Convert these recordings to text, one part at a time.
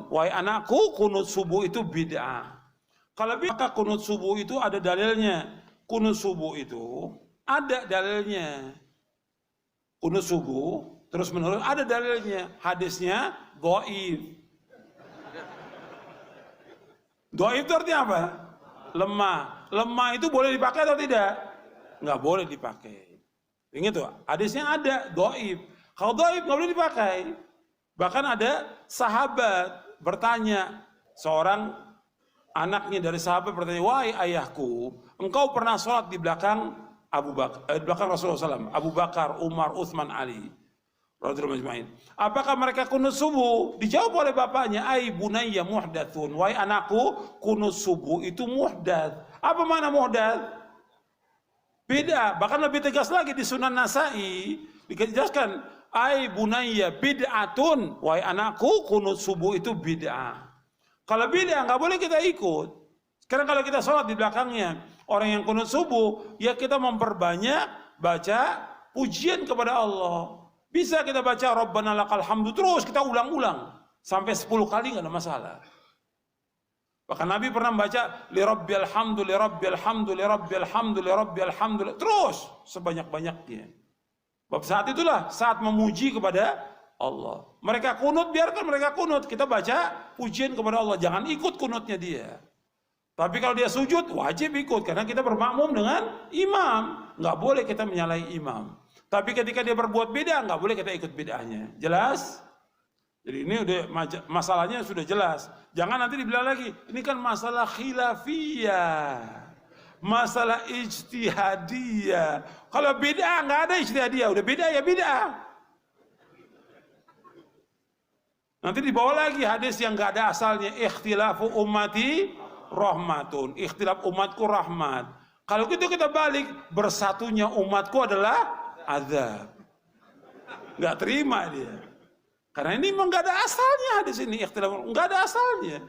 Wahai anakku, kunut subuh itu bid'ah. Kalau maka kunut subuh itu ada dalilnya. Kunut subuh itu ada dalilnya. Kunut subuh terus menerus ada dalilnya. Hadisnya dhaif. Dhaif itu artinya apa? Lemah. Lemah itu boleh dipakai atau tidak? Nggak boleh dipakai. Ingat tuh, hadisnya ada dhaif. Kalau dhaif nggak boleh dipakai. Bahkan ada sahabat bertanya, seorang anaknya dari sahabat bertanya, wahai ayahku, engkau pernah sholat di belakang di belakang Rasulullah SAW, Abu Bakar, Umar, Uthman, Ali, radhiyallahu anhum. Apakah mereka kunut subuh? Dijawab oleh bapaknya, ai bunayya muhdatsun, wahai anakku, kunut subuh itu muhdats. Apa makna muhdats? Beda. Bahkan lebih tegas lagi di Sunan Nasa'i dijelaskan, ai bunayya bid'atun, wahai anakku, kunut subuh itu bid'ah. Kalau bid'ah nggak boleh kita ikut. Sekarang kalau kita sholat di belakangnya orang yang kunut subuh, ya kita memperbanyak baca pujian kepada Allah. Bisa kita baca Rabbana lakal hamdu terus kita ulang-ulang sampai 10 kali nggak ada masalah. Bahkan Nabi pernah membaca li rabbil hamdu li rabbil hamdu li rabbil hamdu li rabbil hamdu terus sebanyak-banyaknya. Bab saat itulah saat memuji kepada Allah. Mereka kunut, biarkan mereka kunut. Kita baca pujian kepada Allah. Jangan ikut kunutnya dia. Tapi kalau dia sujud, wajib ikut. Karena kita bermakmum dengan imam. Nggak boleh kita menyalahi imam. Tapi ketika dia berbuat beda, nggak boleh kita ikut bedanya. Jelas? Jadi ini udah masalahnya sudah jelas. Jangan nanti dibilang lagi, ini kan masalah khilafiyah. Masalah ijtihadiyah. Kalau bid'ah nggak ada ijtihadiyah, udah beda ya bid'ah. Nanti dibawa lagi hadis yang nggak ada asalnya, ikhtilafu ummati rahmatun, ikhtilaf umatku rahmat. Kalau gitu kita balik, bersatunya umatku adalah azab. Nggak terima dia. Karena ini memang nggak ada asalnya hadis ini, ikhtilaf nggak ada asalnya.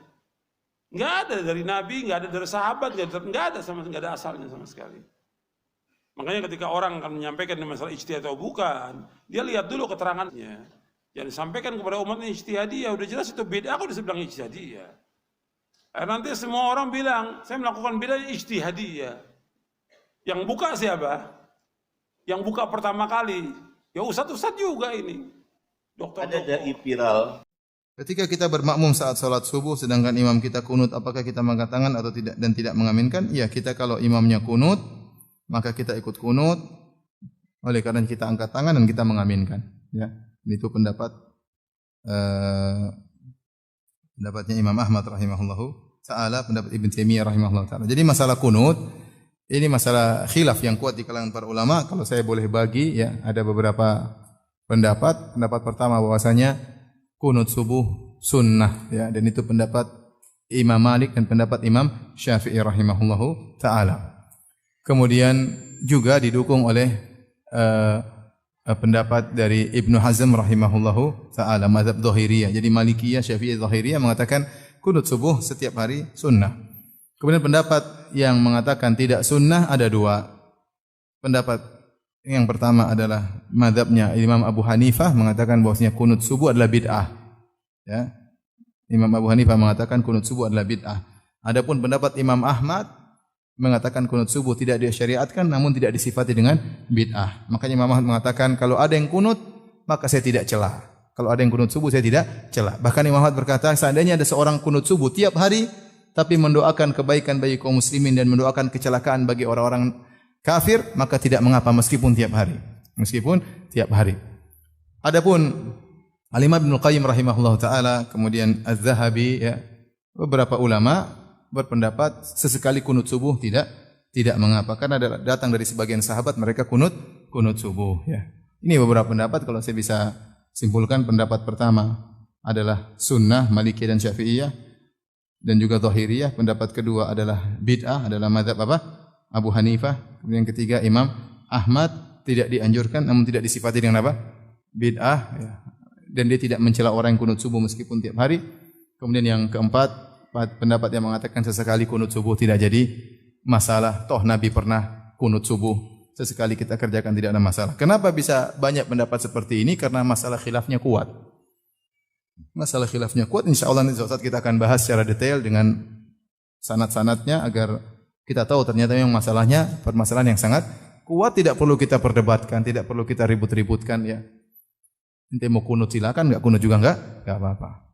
Nggak ada dari Nabi, nggak ada dari sahabat, nggak ada asalnya sama sekali. Makanya ketika orang akan menyampaikan masalah ijtihad atau bukan, dia lihat dulu keterangannya. Yang disampaikan kepada umatnya ijtihadiyah, udah jelas itu beda, aku bisa bilang ijtihadiyah. Nanti semua orang bilang, saya melakukan beda ijtihadiyah. Yang buka siapa? Yang buka pertama kali, ya ustadz juga ini. Dokter. Ada dai viral. Ketika kita bermakmum saat salat subuh sedangkan imam kita kunut, apakah kita mengangkat tangan atau tidak dan tidak mengaminkan? Ya, kita kalau imamnya kunut, maka kita ikut kunut. Oleh karena kita angkat tangan dan kita mengaminkan. Ya, itu pendapatnya Imam Ahmad rahimahullahu taala, pendapat Ibn Taimiyah rahimahullahu taala. Jadi masalah kunut ini masalah khilaf yang kuat di kalangan para ulama. Kalau saya boleh bagi, ya ada beberapa pendapat. Pendapat pertama bahwasanya kunut subuh sunnah, ya, dan itu pendapat Imam Malik dan pendapat Imam Syafi'i rahimahullahu taala. Kemudian juga didukung oleh pendapat dari Ibnu Hazm rahimahullahu taala, mazhab Dzahiriyah. Jadi Malikiyah, Syafi'iyah, Dzahiriyah mengatakan kunut subuh setiap hari sunnah. Kemudian pendapat yang mengatakan tidak sunnah ada dua. Pendapat yang pertama adalah mazhabnya Imam Abu Hanifah mengatakan bahwasanya kunut subuh adalah bid'ah. Ya. Imam Abu Hanifah mengatakan kunut subuh adalah bid'ah. Adapun pendapat Imam Ahmad mengatakan kunut subuh tidak disyariatkan namun tidak disifati dengan bid'ah. Makanya Imam Ahmad mengatakan kalau ada yang kunut maka saya tidak cela. Kalau ada yang kunut subuh saya tidak cela. Bahkan Imam Ahmad berkata seandainya ada seorang kunut subuh tiap hari tapi mendoakan kebaikan bagi kaum muslimin dan mendoakan kecelakaan bagi orang-orang kafir, maka tidak mengapa meskipun tiap hari. Meskipun tiap hari. Adapun Al-Imam Ibnu Qayyim rahimahullahu taala, kemudian Az-Zahabi, ya, beberapa ulama berpendapat sesekali kunut subuh tidak mengapa karena datang dari sebagian sahabat mereka kunut subuh, ya. Ini beberapa pendapat. Kalau saya bisa simpulkan, pendapat pertama adalah sunnah Malikiyah dan Syafi'iyah dan juga Dzahiriyah. Pendapat kedua adalah bid'ah, adalah mazhab Abu Hanifah. Kemudian yang ketiga Imam Ahmad, tidak dianjurkan namun tidak disifati dengan bid'ah, ya. Dan dia tidak mencela orang yang kunut subuh meskipun tiap hari. Kemudian yang keempat, pendapat yang mengatakan sesekali kunut subuh tidak jadi masalah. Toh Nabi pernah kunut subuh, sesekali kita kerjakan tidak ada masalah. Kenapa bisa banyak pendapat seperti ini? Karena masalah khilafnya kuat. Masalah khilafnya kuat, insyaallah nanti suatu saat kita akan bahas secara detail dengan sanad-sanadnya agar kita tahu ternyata yang masalahnya permasalahan yang sangat kuat, tidak perlu kita perdebatkan, tidak perlu kita ribut-ributkan ya. Nanti mau kunut silakan, enggak kunut juga enggak apa-apa.